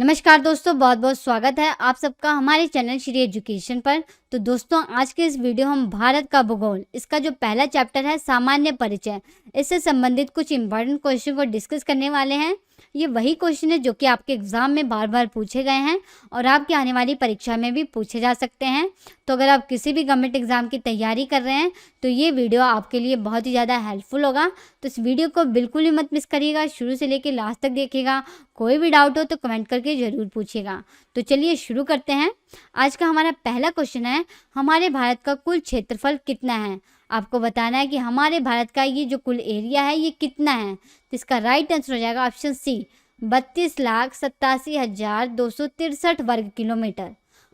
नमस्कार दोस्तों, बहुत बहुत स्वागत है आप सबका हमारे चैनल श्री एजुकेशन पर। तो दोस्तों, आज के इस वीडियो हम भारत का भूगोल इसका जो पहला चैप्टर है सामान्य परिचय, इससे संबंधित कुछ इंपॉर्टेंट क्वेश्चन को डिस्कस करने वाले हैं। ये वही क्वेश्चन है जो कि आपके एग्जाम में बार बार पूछे गए हैं और आपकी आने वाली परीक्षा में भी पूछे जा सकते हैं। तो अगर आप किसी भी गवर्नमेंट एग्जाम की तैयारी कर रहे हैं तो ये वीडियो आपके लिए बहुत ही ज़्यादा हेल्पफुल होगा। तो इस वीडियो को बिल्कुल भी मत मिस करिएगा, शुरू से लेकर लास्ट तक देखिएगा। कोई भी डाउट हो तो कमेंट करके ज़रूर पूछिएगा। तो चलिए शुरू करते हैं। आज का हमारा पहला क्वेश्चन है, हमारे भारत का कुल क्षेत्रफल कितना है। आपको बताना है कि हमारे भारत का ये जो कुल एरिया है ये कितना है। तो इसका राइट आंसर हो जाएगा ऑप्शन सी, 32,87,263 वर्ग किलोमीटर।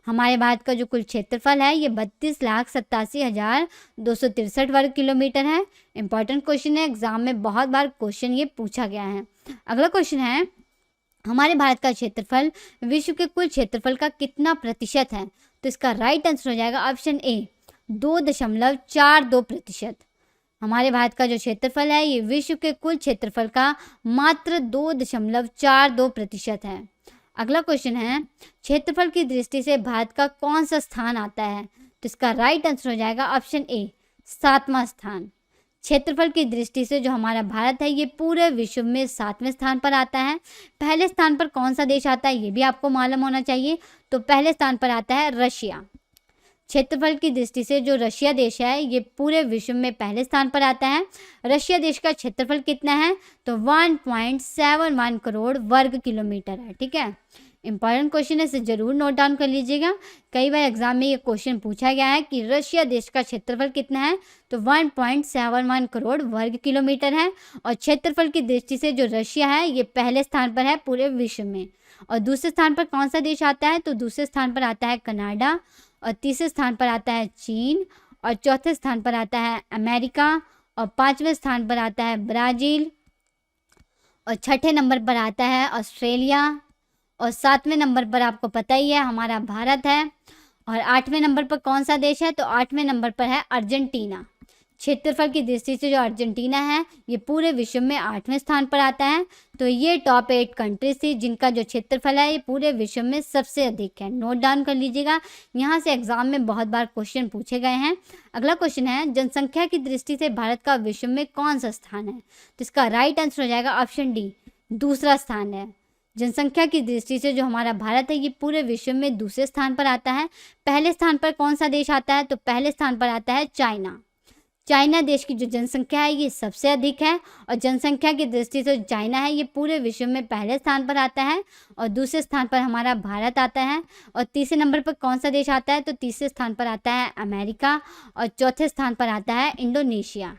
हमारे भारत का जो कुल क्षेत्रफल है ये 32,87,263 वर्ग किलोमीटर है। इंपॉर्टेंट क्वेश्चन है, एग्जाम में बहुत बार क्वेश्चन ये पूछा गया है। अगला क्वेश्चन है, हमारे भारत का क्षेत्रफल विश्व के कुल क्षेत्रफल का कितना प्रतिशत है। तो इसका राइट आंसर हो जाएगा ऑप्शन ए, 2.42%। हमारे भारत का जो क्षेत्रफल है ये विश्व के कुल क्षेत्रफल का मात्र 2.42% है। अगला क्वेश्चन है, क्षेत्रफल की दृष्टि से भारत का कौन सा स्थान आता है। तो इसका राइट आंसर हो जाएगा ऑप्शन ए, 7वां स्थान। क्षेत्रफल की दृष्टि से जो हमारा भारत है ये पूरे विश्व में 7वें स्थान पर आता है। पहले स्थान पर कौन सा देश आता है ये भी आपको मालूम होना चाहिए। तो पहले स्थान पर आता है रशिया। क्षेत्रफल की दृष्टि से जो रशिया देश है ये पूरे विश्व में पहले स्थान पर आता है। रशिया देश का क्षेत्रफल कितना है, तो 1.71 करोड़ वर्ग किलोमीटर है। ठीक है, इंपॉर्टेंट क्वेश्चन है, इसे जरूर नोट डाउन कर लीजिएगा। कई बार एग्जाम में ये क्वेश्चन पूछा गया है कि रशिया देश का क्षेत्रफल कितना है, तो 1.71 करोड़ वर्ग किलोमीटर है। और क्षेत्रफल की दृष्टि से जो रशिया है ये पहले स्थान पर है पूरे विश्व में। और दूसरे स्थान पर कौन सा देश आता है, तो दूसरे स्थान पर आता है कनाडा, और तीसरे स्थान पर आता है चीन, और चौथे स्थान पर आता है अमेरिका, और पांचवें स्थान पर आता है ब्राज़ील, और छठे नंबर पर आता है ऑस्ट्रेलिया, और 7वें नंबर पर आपको पता ही है हमारा भारत है। और 8वें नंबर पर कौन सा देश है, तो 8वें नंबर पर है अर्जेंटीना। क्षेत्रफल की दृष्टि से जो अर्जेंटीना है ये पूरे विश्व में 8वें स्थान पर आता है। तो ये टॉप 8 कंट्रीज थी जिनका जो क्षेत्रफल है ये पूरे विश्व में सबसे अधिक है। नोट डाउन कर लीजिएगा, यहाँ से एग्जाम में बहुत बार क्वेश्चन पूछे गए हैं। अगला क्वेश्चन है, जनसंख्या की दृष्टि से भारत का विश्व में कौन सा स्थान है। तो इसका राइट आंसर हो जाएगा ऑप्शन डी, दूसरा स्थान है। जनसंख्या की दृष्टि से जो हमारा भारत है ये पूरे विश्व में दूसरे स्थान पर आता है। पहले स्थान पर कौन सा देश आता है, तो पहले स्थान पर आता है चाइना। चाइना देश की जो जनसंख्या है ये सबसे अधिक है, और जनसंख्या की दृष्टि से चाइना है ये पूरे विश्व में पहले स्थान पर आता है। और दूसरे स्थान पर हमारा भारत आता है। और तीसरे नंबर पर कौन सा देश आता है, तो तीसरे स्थान पर आता है अमेरिका, और चौथे स्थान पर आता है इंडोनेशिया।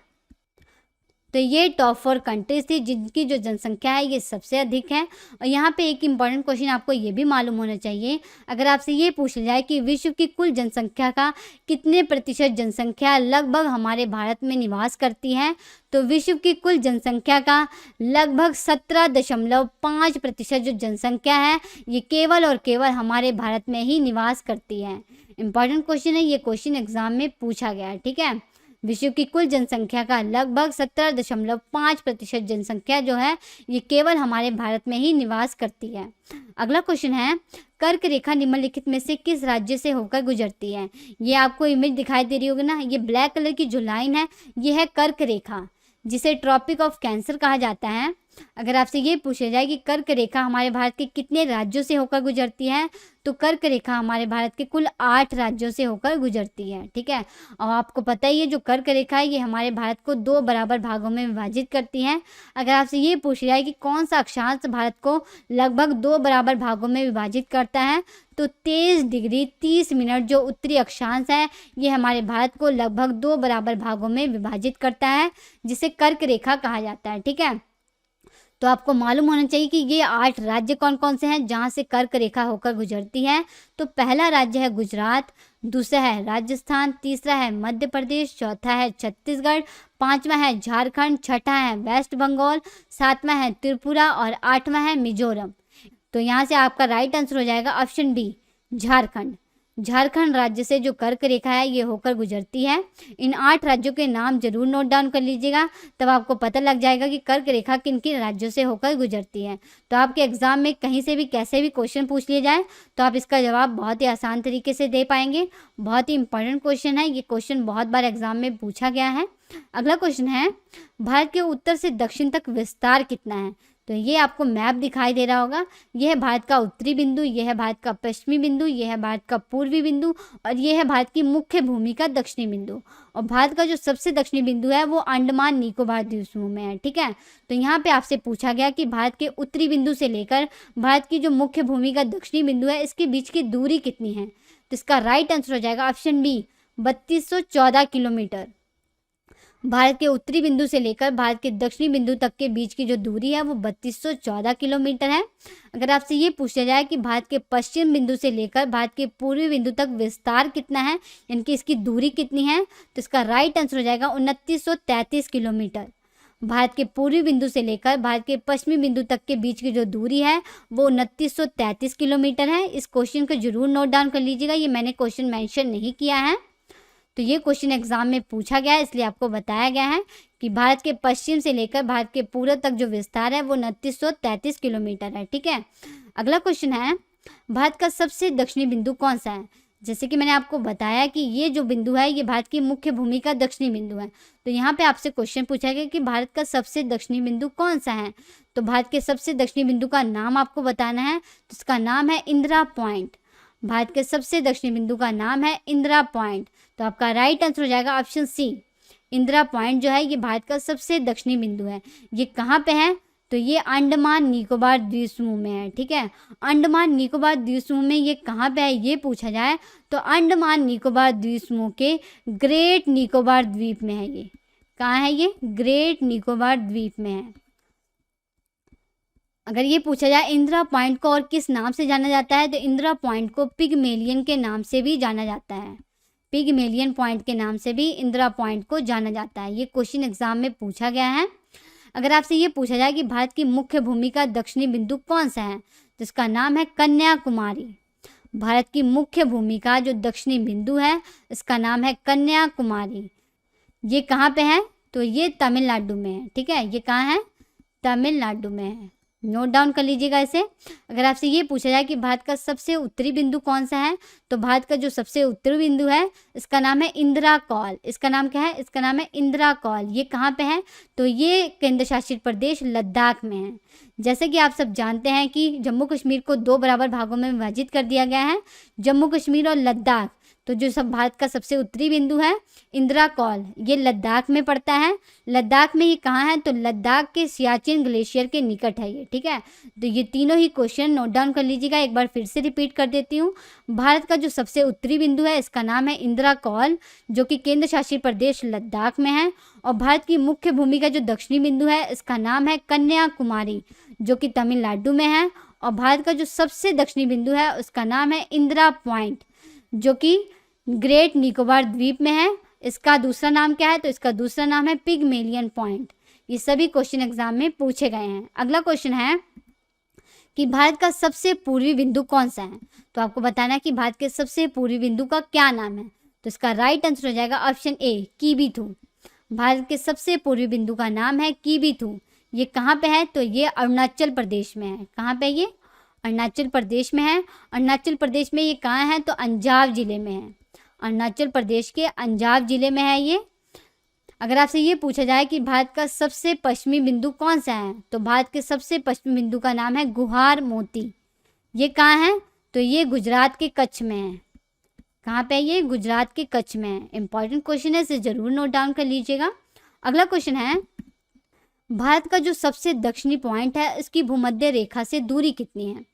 तो ये टॉप 4 कंट्रीज थी जिनकी जो जनसंख्या है ये सबसे अधिक है। और यहाँ पे एक इम्पॉर्टेंट क्वेश्चन आपको ये भी मालूम होना चाहिए, अगर आपसे ये पूछ जाए कि विश्व की कुल जनसंख्या का कितने प्रतिशत जनसंख्या लगभग हमारे भारत में निवास करती है, तो विश्व की कुल जनसंख्या का लगभग 17.5% जो जनसंख्या है ये केवल और केवल हमारे भारत में ही निवास करती है। इंपॉर्टेंट क्वेश्चन है, ये क्वेश्चन एग्जाम में पूछा गया है। ठीक है, विश्व की कुल जनसंख्या का लगभग 17.5% जनसंख्या जो है ये केवल हमारे भारत में ही निवास करती है। अगला क्वेश्चन है, कर्क रेखा निम्नलिखित में से किस राज्य से होकर गुजरती है। ये आपको इमेज दिखाई दे रही होगी ना, ये ब्लैक कलर की जो लाइन है ये है कर्क रेखा, जिसे ट्रॉपिक ऑफ कैंसर कहा जाता है। अगर आपसे ये पूछा जाए कि कर्क रेखा हमारे भारत के कितने राज्यों से होकर गुजरती है, तो कर्क रेखा हमारे भारत के कुल 8 राज्यों से होकर गुजरती है। ठीक है, और आपको पता ही है जो कर्क रेखा है ये हमारे भारत को 2 बराबर भागों में विभाजित करती है। अगर आपसे ये पूछ जाए कि कौन सा अक्षांश भारत को लगभग 2 बराबर भागों में विभाजित करता है, तो 23 डिग्री 30 मिनट जो उत्तरी अक्षांश है ये हमारे भारत को लगभग 2 बराबर भागों में विभाजित करता है, जिसे कर्क रेखा कहा जाता है। ठीक है, तो आपको मालूम होना चाहिए कि ये 8 राज्य कौन कौन से हैं जहाँ से कर्क रेखा होकर गुजरती है। तो पहला राज्य है गुजरात, दूसरा है राजस्थान, तीसरा है मध्य प्रदेश, चौथा है छत्तीसगढ़, पांचवा है झारखंड, छठा है वेस्ट बंगाल, सातवां है त्रिपुरा, और 8वां है मिजोरम। तो यहाँ से आपका राइट आंसर हो जाएगा ऑप्शन बी, झारखंड। झारखंड राज्य से जो कर्क रेखा है ये होकर गुजरती है। इन 8 राज्यों के नाम जरूर नोट डाउन कर लीजिएगा, तब आपको पता लग जाएगा कि कर्क रेखा किन किन राज्यों से होकर गुजरती है। तो आपके एग्जाम में कहीं से भी कैसे भी क्वेश्चन पूछ लिए जाए तो आप इसका जवाब बहुत ही आसान तरीके से दे पाएंगे। बहुत ही इंपॉर्टेंट क्वेश्चन है, ये क्वेश्चन बहुत बार एग्जाम में पूछा गया है। अगला क्वेश्चन है, भारत के उत्तर से दक्षिण तक विस्तार कितना है? तो ये आपको मैप दिखाई दे रहा होगा। यह है भारत का उत्तरी बिंदु, यह है भारत का पश्चिमी बिंदु, यह है भारत का पूर्वी बिंदु और यह है भारत की मुख्य भूमि का दक्षिणी बिंदु। और भारत का जो सबसे दक्षिणी बिंदु है वो अंडमान निकोबार द्वीप समूह में है। ठीक है, तो यहाँ पे आपसे पूछा गया कि भारत के उत्तरी बिंदु से लेकर भारत की जो मुख्य भूमि का दक्षिणी बिंदु है इसके बीच की दूरी कितनी है? तो इसका राइट आंसर हो जाएगा ऑप्शन बी, 3214 किलोमीटर। भारत के उत्तरी बिंदु से लेकर भारत के दक्षिणी बिंदु तक के बीच की जो दूरी है वो 3214 किलोमीटर है। अगर आपसे ये पूछा जाए कि भारत के पश्चिम बिंदु से लेकर भारत के पूर्वी बिंदु तक विस्तार कितना है, यानी कि इसकी दूरी कितनी है, तो इसका राइट आंसर हो जाएगा 2933 किलोमीटर। भारत के पूर्वी बिंदु से लेकर भारत के पश्चिमी बिंदु तक के बीच की जो दूरी है वो 2933 किलोमीटर है। इस क्वेश्चन को जरूर नोट डाउन कर लीजिएगा, ये मैंने क्वेश्चन मेंशन नहीं किया है, तो ये क्वेश्चन एग्जाम में पूछा गया है इसलिए आपको बताया गया है कि भारत के पश्चिम से लेकर भारत के पूर्व तक जो विस्तार है वो 2933 किलोमीटर है। ठीक है, अगला क्वेश्चन है, भारत का सबसे दक्षिणी बिंदु कौन सा है? जैसे कि मैंने आपको बताया कि ये जो बिंदु है ये भारत की मुख्य भूमि का दक्षिणी बिंदु है। तो यहाँ पे आपसे क्वेश्चन पूछा गया कि भारत का सबसे दक्षिणी बिंदु कौन सा है? तो भारत के सबसे दक्षिणी बिंदु का नाम आपको बताना है, तो इसका नाम है इंदिरा पॉइंट। भारत के सबसे दक्षिणी बिंदु का नाम है इंदिरा पॉइंट। तो आपका राइट आंसर हो जाएगा ऑप्शन सी, इंदिरा पॉइंट जो है ये भारत का सबसे दक्षिणी बिंदु है। ये कहाँ पे है? तो ये अंडमान निकोबार द्वीप समूह में है। ठीक है, अंडमान निकोबार द्वीप समूह में ये कहाँ पे है ये पूछा जाए तो अंडमान निकोबार द्वीप समूह के ग्रेट निकोबार द्वीप में है। ये कहाँ है? ये ग्रेट निकोबार द्वीप में है। अगर ये पूछा जाए इंदिरा पॉइंट को और किस नाम से जाना जाता है, तो इंदिरा पॉइंट को पिगमेलियन के नाम से भी जाना जाता है। पिगमेलियन पॉइंट के नाम से भी इंदिरा पॉइंट को जाना जाता है। ये क्वेश्चन एग्जाम में पूछा गया है। अगर आपसे ये पूछा जाए कि भारत की मुख्य भूमि का दक्षिणी बिंदु कौन सा है, तो इसका नाम है कन्याकुमारी। भारत की मुख्य भूमि का जो दक्षिणी बिंदु है इसका नाम है कन्याकुमारी। ये कहाँ पे है? तो ये तमिलनाडु में है। ठीक है, ये कहाँ है? तमिलनाडु में है, नोट डाउन कर लीजिएगा इसे। अगर आपसे ये पूछा जाए कि भारत का सबसे उत्तरी बिंदु कौन सा है, तो भारत का जो सबसे उत्तरी बिंदु है इसका नाम है इंदिरा कौल। इसका नाम क्या है? इसका नाम है इंदिरा कौल। ये कहाँ पे है? तो ये केंद्र शासित प्रदेश लद्दाख में है। जैसे कि आप सब जानते हैं कि जम्मू कश्मीर को 2 बराबर भागों में विभाजित कर दिया गया है, जम्मू कश्मीर और लद्दाख। तो जो सब भारत का सबसे उत्तरी बिंदु है इंदिरा कौल, ये लद्दाख में पड़ता है। लद्दाख में ये कहाँ है? तो लद्दाख के सियाचिन ग्लेशियर के निकट है ये। ठीक है, तो ये तीनों ही क्वेश्चन नोट डाउन कर लीजिएगा। एक बार फिर से रिपीट कर देती हूँ। भारत का जो सबसे उत्तरी बिंदु है इसका नाम है इंदिरा कौल, जो कि केंद्र शासित प्रदेश लद्दाख में है। और भारत की मुख्य भूमि का जो दक्षिणी बिंदु है इसका नाम है कन्याकुमारी, जो कि तमिलनाडु में है। और भारत का जो सबसे दक्षिणी बिंदु है उसका नाम है इंदिरा पॉइंट, जो कि ग्रेट निकोबार द्वीप में है। इसका दूसरा नाम क्या है? तो इसका दूसरा नाम है पिगमेलियन पॉइंट। ये सभी क्वेश्चन एग्जाम में पूछे गए हैं। अगला क्वेश्चन है कि भारत का सबसे पूर्वी बिंदु कौन सा है? तो आपको बताना है कि भारत के सबसे पूर्वी बिंदु का क्या नाम है। तो इसका राइट आंसर हो जाएगा ऑप्शन ए, कीबीथू। भारत के सबसे पूर्वी बिंदु का नाम है कीबीथू। ये कहाँ पे है? तो ये अरुणाचल प्रदेश में है। कहाँ पे? ये अरुणाचल प्रदेश में है। अरुणाचल प्रदेश में ये कहाँ है? तो अंजाव जिले में है। अरुणाचल प्रदेश के अंजाव जिले में है ये। अगर आपसे ये पूछा जाए कि भारत का सबसे पश्चिमी बिंदु कौन सा है, तो भारत के सबसे पश्चिमी बिंदु का नाम है गुहार मोती। ये कहाँ है? तो ये गुजरात के कच्छ में है। कहाँ पे है? ये गुजरात के कच्छ में है। इंपॉर्टेंट क्वेश्चन है, इसे जरूर नोट डाउन कर लीजिएगा। अगला क्वेश्चन है, भारत का जो सबसे दक्षिणी पॉइंट है इसकी भूमध्य रेखा से दूरी कितनी है?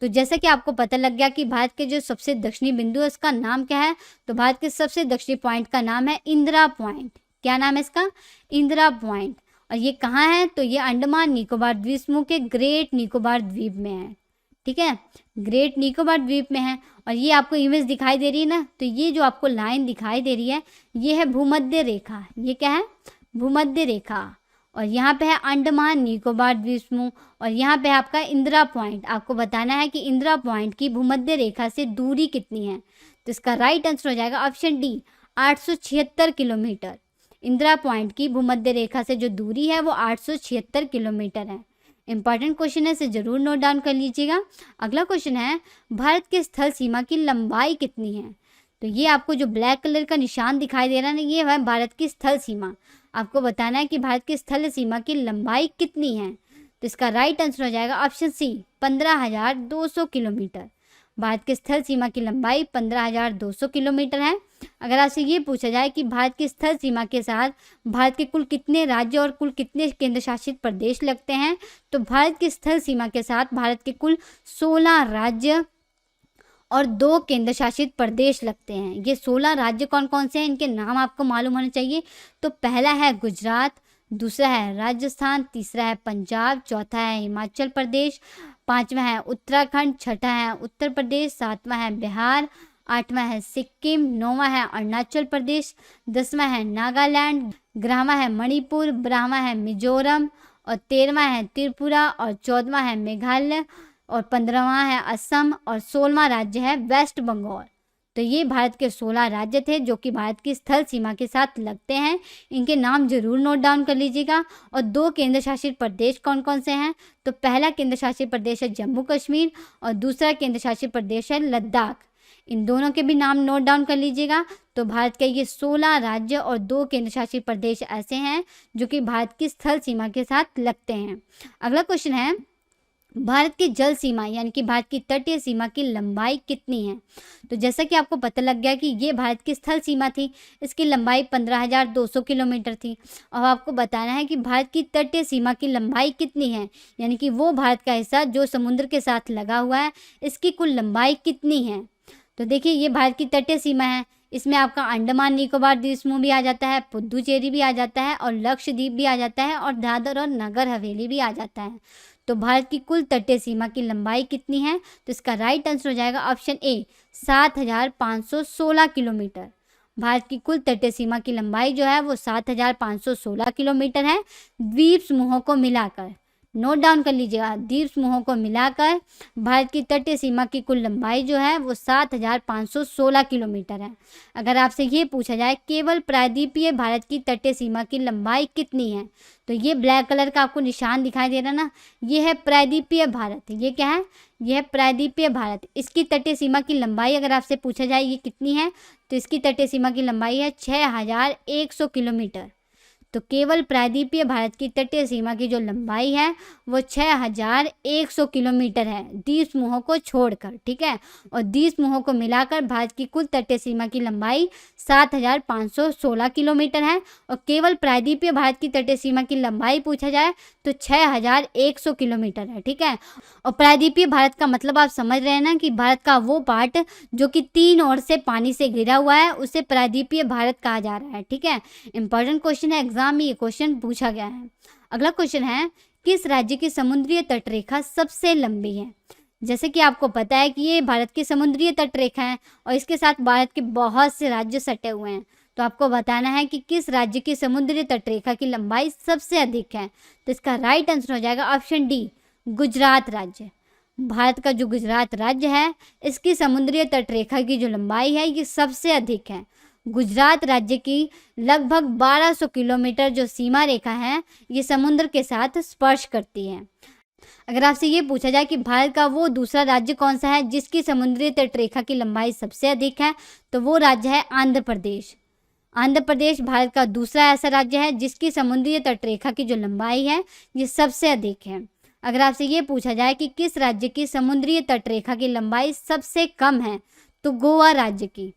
तो जैसा कि आपको पता लग गया कि भारत के जो सबसे दक्षिणी बिंदु है उसका नाम क्या है, तो भारत के सबसे दक्षिणी पॉइंट का नाम है इंदिरा पॉइंट। क्या नाम है इसका? इंदिरा पॉइंट। और ये कहाँ है? तो ये अंडमान निकोबार द्वीप समूह के ग्रेट निकोबार द्वीप में है। ठीक है, ग्रेट निकोबार द्वीप में है। और ये आपको इमेज दिखाई दे रही है ना, तो ये जो आपको लाइन दिखाई दे रही है ये है भूमध्य रेखा। ये क्या है? भूमध्य रेखा। और यहाँ पे है अंडमान निकोबार द्वीप समूह और यहाँ पे है आपका इंदिरा पॉइंट। आपको बताना है कि इंदिरा पॉइंट की भूमध्य रेखा से दूरी कितनी है। तो तो इसका राइट आंसर हो जाएगा option D 876 kilometre. Indira point की भूमध्य रेखा से जो दूरी है वो 876 किलोमीटर है। इंपॉर्टेंट क्वेश्चन है, इसे जरूर नोट डाउन कर लीजिएगा। अगला क्वेश्चन है, भारत के स्थल सीमा की लंबाई कितनी है? तो ये आपको जो ब्लैक कलर का निशान दिखाई दे रहा है ना, ये है भारत की स्थल सीमा। आपको बताना है कि भारत की स्थल सीमा की लंबाई कितनी है। तो इसका राइट आंसर हो जाएगा ऑप्शन सी 15,200 किलोमीटर। भारत के स्थल सीमा की लंबाई 15,200 किलोमीटर है। अगर आपसे ये पूछा जाए कि भारत की स्थल सीमा के साथ भारत के कुल कितने राज्य और कुल कितने केंद्र शासित प्रदेश लगते हैं, तो भारत की स्थल सीमा के साथ भारत के कुल 16 राज्य और 2 केंद्र शासित प्रदेश लगते हैं। ये 16 राज्य कौन कौन से हैं, इनके नाम आपको मालूम होने चाहिए। तो पहला है गुजरात, दूसरा है राजस्थान, तीसरा है पंजाब, चौथा है हिमाचल प्रदेश, पांचवा है उत्तराखंड, छठा है उत्तर प्रदेश, सातवां है बिहार, आठवां है सिक्किम, नौवां है अरुणाचल प्रदेश, 10वां है नागालैंड, 11वां है मणिपुर, 12वां है मिजोरम और 13वां है त्रिपुरा और 14वां है मेघालय और 15वां है असम और 16वां राज्य है वेस्ट बंगाल। तो ये भारत के 16 राज्य थे जो कि भारत की स्थल सीमा के साथ लगते हैं। इनके नाम जरूर नोट डाउन कर लीजिएगा। और 2 केंद्र शासित प्रदेश कौन कौन से हैं, तो पहला केंद्र शासित प्रदेश है जम्मू कश्मीर और दूसरा केंद्र शासित प्रदेश है लद्दाख। इन दोनों के भी नाम नोट डाउन कर लीजिएगा। तो भारत के ये 16 राज्य और 2 केंद्र शासित प्रदेश ऐसे हैं जो कि भारत की स्थल सीमा के साथ लगते हैं। अगला क्वेश्चन है, भारत की जल सीमा यानी कि भारत की तटीय सीमा की लंबाई कितनी है? तो जैसा कि आपको पता लग गया कि ये भारत की स्थल सीमा थी, इसकी लंबाई 15,200 किलोमीटर थी। अब आपको बताना है कि भारत की तटीय सीमा की लंबाई कितनी है, यानी कि वो भारत का हिस्सा जो समुद्र के साथ लगा हुआ है, इसकी कुल लंबाई कितनी है। तो देखिए, ये भारत की तटीय सीमा है। इसमें आपका अंडमान निकोबार द्वीप समूह भी आ जाता है, पुद्दुचेरी भी आ जाता है और लक्षद्वीप भी आ जाता है और दादर और नगर हवेली भी आ जाता है। तो भारत की कुल तटीय सीमा की लंबाई कितनी है? तो इसका राइट आंसर हो जाएगा ऑप्शन ए 7,516 किलोमीटर। भारत की कुल तटीय सीमा की लंबाई जो है वो 7,516 किलोमीटर है, द्वीप समूहों को मिलाकर। नोट डाउन कर लीजिएगा, द्वीप समूहों को मिलाकर भारत की तटीय सीमा की कुल लंबाई जो है वो 7,516 किलोमीटर है। अगर आपसे ये पूछा जाए केवल प्रायद्वीपीय भारत की तटीय सीमा की लंबाई कितनी है, तो ये ब्लैक कलर का आपको निशान दिखाई दे रहा ना, ये है प्रायद्वीपीय भारत। ये क्या है? ये है प्रायद्वीपीय भारत। इसकी तटीय सीमा की लंबाई अगर आपसे पूछा जाए ये कितनी है, तो इसकी तटीय सीमा की लंबाई है 6,100 किलोमीटर। तो केवल प्रायद्वीपीय भारत की तटीय सीमा की जो लंबाई है वो 6,100 किलोमीटर है, द्वीप समूहों को छोड़कर। ठीक है, और द्वीप समूहों को मिलाकर भारत की कुल तटीय सीमा की लंबाई 7,516 किलोमीटर है। और केवल प्रायद्वीपीय भारत की तटीय सीमा की लंबाई पूछा जाए तो 6,100 किलोमीटर है। ठीक है, और प्रायद्वीपीय भारत का मतलब आप समझ रहे हैं ना कि भारत का वो पार्ट जो कि 3 ओर से पानी से घिरा हुआ है उसे प्रायद्वीपीय भारत कहा जा रहा है। ठीक है, इंपॉर्टेंट क्वेश्चन है, एग्जाम में ये क्वेश्चन पूछा गया है। अगला क्वेश्चन है, किस राज्य की समुद्रीय तटरेखा सबसे लंबी है? जैसे कि आपको पता है कि ये भारत की समुद्रीय तटरेखा है और इसके साथ भारत के बहुत से राज्य सटे हुए हैं। तो आपको बताना है कि किस राज्य की समुद्री तटरेखा की लंबाई सबसे अधिक है। तो इसका राइट आंसर हो जाएगा ऑप्शन डी गुजरात राज्य। भारत का जो गुजरात राज्य है इसकी समुद्री तटरेखा की जो लंबाई है ये सबसे अधिक है। गुजरात राज्य की लगभग 1200 किलोमीटर जो सीमा रेखा है ये समुद्र के साथ स्पर्श करती है। अगर आपसे ये पूछा जाए कि भारत का वो दूसरा राज्य कौन सा है जिसकी समुद्री तटरेखा की लंबाई सबसे अधिक है, तो वो राज्य है आंध्र प्रदेश। आंध्र प्रदेश भारत का दूसरा ऐसा राज्य है जिसकी समुद्री तटरेखा की जो लंबाई है ये सबसे अधिक है। अगर आपसे ये पूछा जाए कि किस राज्य की समुद्री तटरेखा की लंबाई सबसे कम है, तो गोवा राज्य की।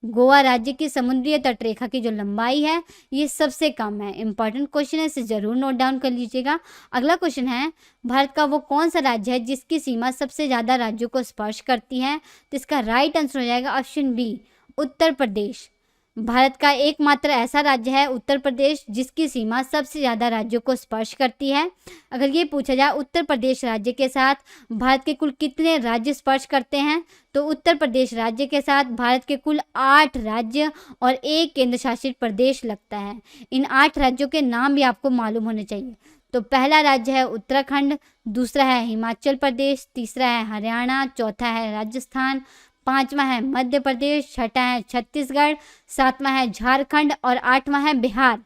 गोवा राज्य की समुद्री तटरेखा की जो लंबाई है ये सबसे कम है। इंपॉर्टेंट क्वेश्चन है, इसे जरूर नोट डाउन कर लीजिएगा। अगला क्वेश्चन है, भारत का वो कौन सा राज्य है जिसकी सीमा सबसे ज़्यादा राज्यों को स्पर्श करती है? तो इसका राइट आंसर हो जाएगा ऑप्शन बी उत्तर प्रदेश। भारत का एकमात्र ऐसा राज्य है उत्तर प्रदेश जिसकी सीमा सबसे ज़्यादा राज्यों को स्पर्श करती है। अगर ये पूछा जाए उत्तर प्रदेश राज्य के साथ भारत के कुल कितने राज्य स्पर्श करते हैं, तो उत्तर प्रदेश राज्य के साथ भारत के कुल 8 राज्य और 1 केंद्र शासित प्रदेश लगता है। इन 8 राज्यों के नाम भी आपको मालूम होने चाहिए। तो पहला राज्य है उत्तराखंड, दूसरा है हिमाचल प्रदेश, तीसरा है हरियाणा, चौथा है राजस्थान, पांचवा है मध्य प्रदेश, छठा है छत्तीसगढ़, सातवां है झारखंड और आठवां है बिहार।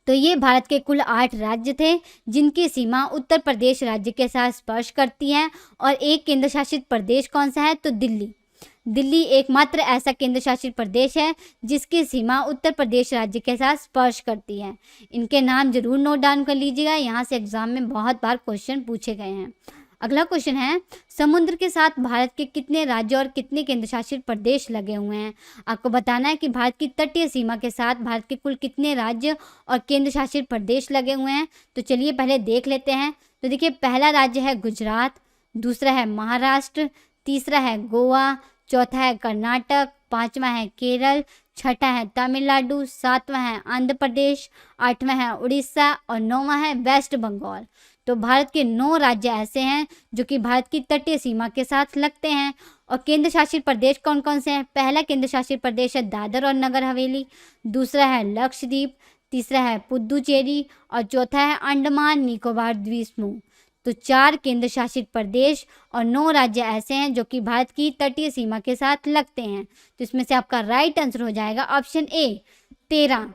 तो ये भारत के कुल 8 राज्य थे जिनकी सीमा उत्तर प्रदेश राज्य के साथ स्पर्श करती है। और एक केंद्र शासित प्रदेश कौन सा है? तो दिल्ली। दिल्ली एकमात्र ऐसा केंद्र शासित प्रदेश है जिसकी सीमा उत्तर प्रदेश राज्य के साथ स्पर्श करती है। इनके नाम जरूर नोट डाउन कर लीजिएगा, यहाँ से एग्जाम में बहुत बार क्वेश्चन पूछे गए हैं। अगला क्वेश्चन है, समुद्र के साथ भारत के कितने राज्य और कितने केंद्र शासित प्रदेश लगे हुए हैं? आपको बताना है कि भारत की तटीय सीमा के साथ भारत के कुल कितने राज्य और केंद्र शासित प्रदेश लगे हुए हैं। तो चलिए पहले देख लेते हैं। तो देखिए, पहला राज्य है गुजरात, दूसरा है महाराष्ट्र, तीसरा है गोवा, चौथा है कर्नाटक, पांचवा है केरल, छठा है तमिलनाडु, सातवां है आंध्र प्रदेश, आठवां है उड़ीसा और नौवां है वेस्ट बंगाल। तो भारत के 9 राज्य ऐसे हैं जो कि भारत की तटीय सीमा के साथ लगते हैं। और केंद्र शासित प्रदेश कौन कौन से हैं? पहला केंद्र शासित प्रदेश है दादर और नगर हवेली, दूसरा है लक्षद्वीप, तीसरा है पुदुचेरी और चौथा है अंडमान निकोबार द्वीप समूह। तो 4 केंद्र शासित प्रदेश और 9 राज्य ऐसे हैं जो कि भारत की तटीय सीमा के साथ लगते हैं। तो इसमें से आपका राइट आंसर हो जाएगा ऑप्शन ए 13।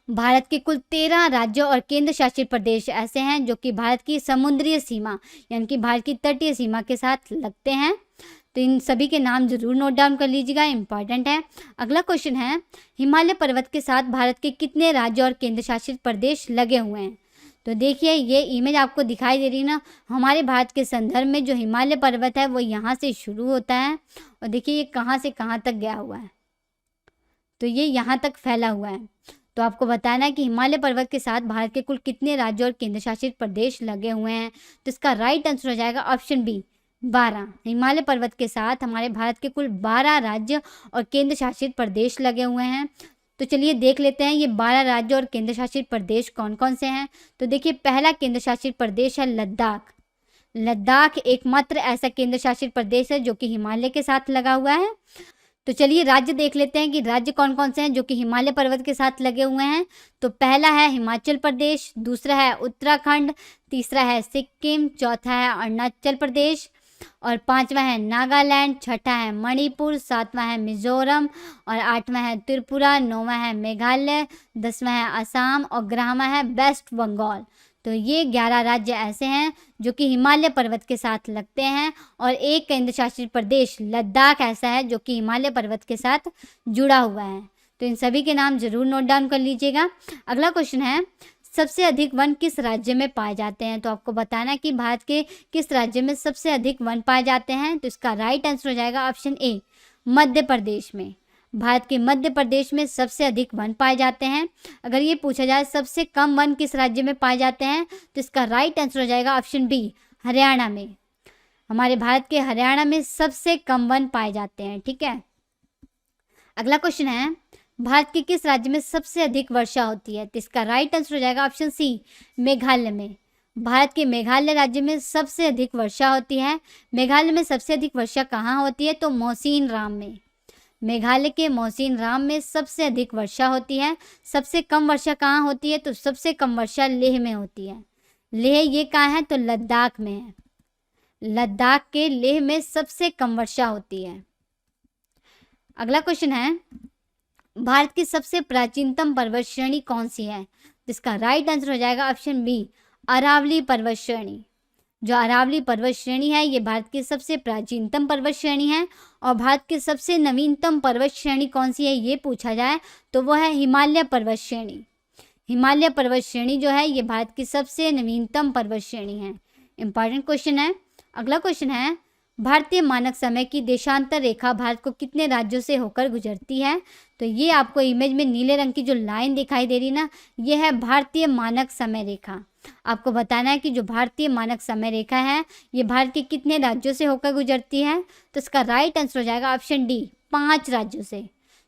भारत के कुल 13 राज्यों और केंद्र शासित प्रदेश ऐसे हैं जो कि भारत की समुद्री सीमा यानी कि भारत की तटीय सीमा के साथ लगते हैं। तो इन सभी के नाम जरूर नोट डाउन कर लीजिएगा, इंपॉर्टेंट है। अगला क्वेश्चन है, हिमालय पर्वत के साथ भारत के कितने राज्य और केंद्र शासित प्रदेश लगे हुए हैं? तो देखिए, ये इमेज आपको दिखाई दे रही है ना, हमारे भारत के संदर्भ में जो हिमालय पर्वत है वो यहाँ से शुरू होता है और देखिए ये कहाँ से कहाँ तक गया हुआ है। तो ये यहाँ तक फैला हुआ है। तो आपको बताना है कि हिमालय पर्वत के साथ भारत के कुल कितने राज्य और केंद्र शासित प्रदेश लगे हुए हैं। तो इसका राइट आंसर हो जाएगा ऑप्शन बी 12। हिमालय पर्वत के साथ हमारे भारत के कुल 12 राज्य और केंद्र शासित प्रदेश लगे हुए हैं। तो चलिए देख लेते हैं ये 12 राज्य और केंद्र शासित प्रदेश कौन कौन से हैं। तो देखिए, पहला केंद्र शासित प्रदेश है लद्दाख। लद्दाख एकमात्र ऐसा केंद्र शासित प्रदेश है जो कि हिमालय के साथ लगा हुआ है। तो चलिए राज्य देख लेते हैं कि राज्य कौन कौन से हैं जो कि हिमालय पर्वत के साथ लगे हुए हैं। तो पहला है हिमाचल प्रदेश, दूसरा है उत्तराखंड, तीसरा है सिक्किम, चौथा है अरुणाचल प्रदेश और पांचवा है नागालैंड, छठा है मणिपुर, सातवां है मिजोरम और आठवां है त्रिपुरा, नौवां है मेघालय, 10वां है असम और 11वां है वेस्ट बंगाल। तो ये 11 राज्य ऐसे हैं जो कि हिमालय पर्वत के साथ लगते हैं और एक केंद्र शासित प्रदेश लद्दाख ऐसा है जो कि हिमालय पर्वत के साथ जुड़ा हुआ है। तो इन सभी के नाम जरूर नोट डाउन कर लीजिएगा। अगला क्वेश्चन है, सबसे अधिक वन किस राज्य में पाए जाते हैं? तो आपको बताना है कि भारत के किस राज्य में सबसे अधिक वन पाए जाते हैं। तो इसका राइट आंसर हो जाएगा ऑप्शन ए मध्य प्रदेश में। भारत के मध्य प्रदेश में सबसे अधिक वन पाए जाते हैं। अगर ये पूछा जाए सबसे कम वन किस राज्य में पाए जाते हैं तो इसका राइट आंसर हो जाएगा ऑप्शन बी हरियाणा में। हमारे भारत के हरियाणा में सबसे कम वन पाए जाते हैं। ठीक है, अगला क्वेश्चन है, भारत के किस राज्य में सबसे अधिक वर्षा होती है? तो इसका राइट आंसर हो जाएगा ऑप्शन सी मेघालय में। भारत के मेघालय राज्य में सबसे अधिक वर्षा होती है। मेघालय में सबसे अधिक वर्षा कहाँ होती है? तो मौसीन राम में। मेघालय के मौसीन राम में सबसे अधिक वर्षा होती है। सबसे कम वर्षा कहाँ होती है? तो सबसे कम वर्षा लेह में होती है। लेह ये कहाँ है? तो लद्दाख में है। लद्दाख के लेह में सबसे कम वर्षा होती है। अगला क्वेश्चन है, भारत की सबसे प्राचीनतम पर्वत श्रेणी कौन सी है? जिसका राइट आंसर हो जाएगा ऑप्शन बी अरावली पर्वत श्रेणी। जो अरावली पर्वत श्रेणी है ये भारत की सबसे प्राचीनतम पर्वत श्रेणी है। और भारत की सबसे नवीनतम पर्वत श्रेणी कौन सी है ये पूछा जाए तो वो है हिमालय पर्वत श्रेणी। हिमालय पर्वत श्रेणी जो है ये भारत की सबसे नवीनतम पर्वत श्रेणी है। इंपॉर्टेंट क्वेश्चन है। अगला क्वेश्चन है, भारतीय मानक समय की देशांतर रेखा भारत को कितने राज्यों से होकर गुजरती है? तो ये आपको इमेज में नीले रंग की जो लाइन दिखाई दे रही ना, ये है भारतीय मानक समय रेखा। आपको बताना है कि जो भारतीय मानक समय रेखा है ये भारत के कितने राज्यों से होकर गुजरती है। तो इसका राइट आंसर हो जाएगा ऑप्शन डी 5 राज्यों से।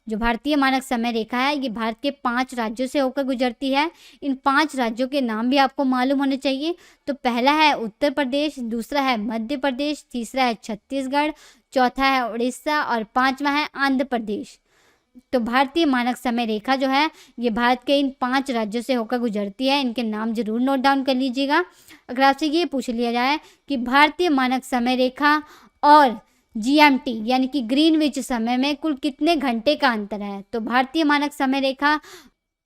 जो भारतीय मानक समय रेखा है ये भारत के 5 राज्यों से होकर गुजरती है। इन 5 राज्यों के नाम भी आपको मालूम होने चाहिए। तो पहला है उत्तर प्रदेश, दूसरा है मध्य प्रदेश, तीसरा है छत्तीसगढ़, चौथा है उड़ीसा और पांचवा है आंध्र प्रदेश। तो भारतीय मानक समय रेखा जो है ये भारत के इन 5 राज्यों से होकर गुजरती है। इनके नाम जरूर नोट डाउन कर लीजिएगा। अगर आपसे ये पूछ लिया जाए कि भारतीय मानक समय रेखा और GMT यानी कि ग्रीनविच समय में कुल कितने घंटे का अंतर है? तो भारतीय मानक समय रेखा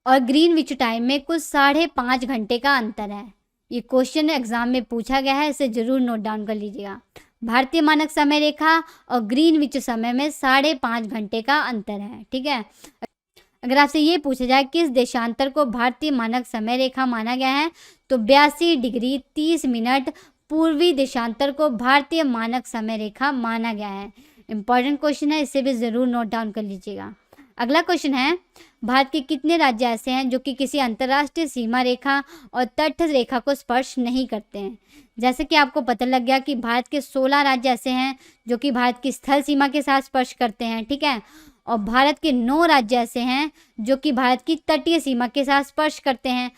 और ग्रीनविच टाइम में कुल 5.5 घंटे का अंतर है। ये क्वेश्चन एग्जाम में पूछा गया है, इसे जरूर नोट डाउन कर लीजिएगा। भारतीय मानक समय रेखा और ग्रीनविच समय में 5.5 घंटे का अंतर है। ठीक है। अगर आपसे ये पूछा जाए किस देशांतर को भारतीय मानक समय रेखा माना गया है, तो 82 डिग्री 30 मिनट पूर्वी देशांतर को भारतीय मानक समय रेखा माना गया है। इंपॉर्टेंट क्वेश्चन है, इसे भी ज़रूर नोट डाउन कर लीजिएगा। अगला क्वेश्चन है, भारत के कितने राज्य ऐसे हैं जो कि किसी अंतर्राष्ट्रीय सीमा रेखा और तटस्थ रेखा को स्पर्श नहीं करते हैं? जैसे कि आपको पता लग गया कि भारत के 16 राज्य ऐसे हैं जो कि भारत की स्थल सीमा के साथ स्पर्श करते हैं। ठीक है। और भारत के 9 राज्य ऐसे हैं जो कि भारत की तटीय सीमा के साथ स्पर्श करते हैं।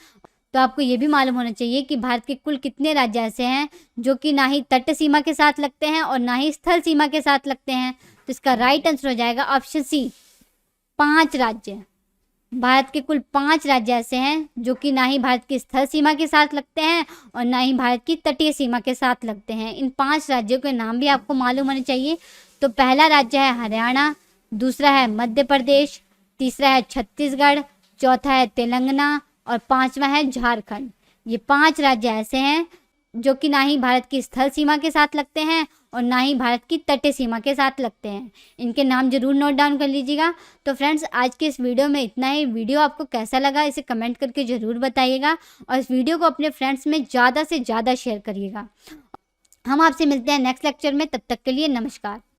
तो आपको ये भी मालूम होना चाहिए कि भारत के कुल कितने राज्य ऐसे हैं जो कि ना ही तट सीमा के साथ लगते हैं और ना ही स्थल सीमा के साथ लगते हैं। तो इसका राइट आंसर हो जाएगा ऑप्शन सी, 5 राज्य। भारत के कुल 5 राज्य ऐसे हैं जो कि ना ही भारत की स्थल सीमा के साथ लगते हैं और ना ही भारत की तटीय सीमा के साथ लगते हैं। इन 5 राज्यों के नाम भी आपको मालूम होने चाहिए। तो पहला राज्य है हरियाणा, दूसरा है मध्य प्रदेश, तीसरा है छत्तीसगढ़, चौथा है तेलंगाना और 5वां है झारखंड। ये 5 राज्य ऐसे हैं जो कि ना ही भारत की स्थल सीमा के साथ लगते हैं और ना ही भारत की तटीय सीमा के साथ लगते हैं। इनके नाम जरूर नोट डाउन कर लीजिएगा। तो फ्रेंड्स, आज के इस वीडियो में इतना ही। वीडियो आपको कैसा लगा इसे कमेंट करके ज़रूर बताइएगा और इस वीडियो को अपने फ्रेंड्स में ज़्यादा से ज़्यादा शेयर करिएगा। हम आपसे मिलते हैं नेक्स्ट लेक्चर में, तब तक के लिए नमस्कार।